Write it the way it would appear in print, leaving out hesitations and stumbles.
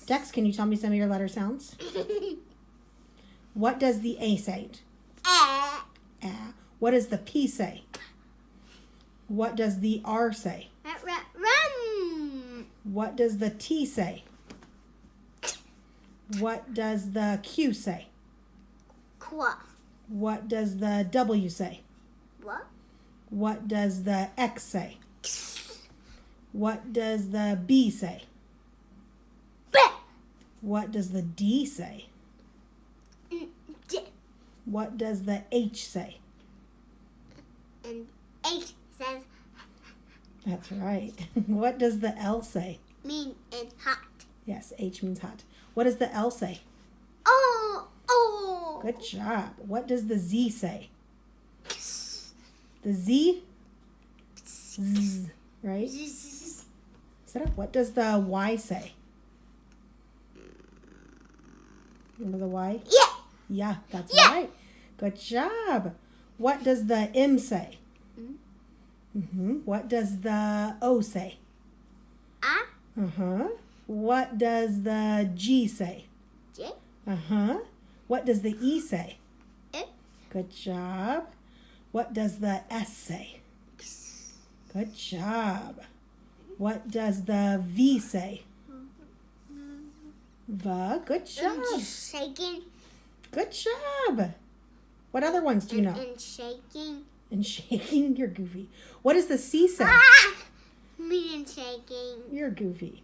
Dex, can you tell me some of your letter sounds? What does the A say? What does the P say? What does the R say? Run. What does the T say? What does the Q say? Qua. What does the W say? What? What does the X say? What does the B say? What does the D say? What does the H say? And H says That's right. What does the L say? mean and hot. Yes, H means hot. What does the L say? Oh. Good job. What does the Z say? The Z? Z, right? Sit up. What does the Y say? Remember the Y? Yeah. Yeah, that's Yeah. right. Good job. What does the M say? What does the O say? What does the G say? J. What does the E say? E. Good job. What does the S say? Good job. What does the V say? V. Good job. Shaking. Good job. What other ones do you know? And shaking. And shaking, you're goofy. What does the C say? Me and shaking. You're goofy.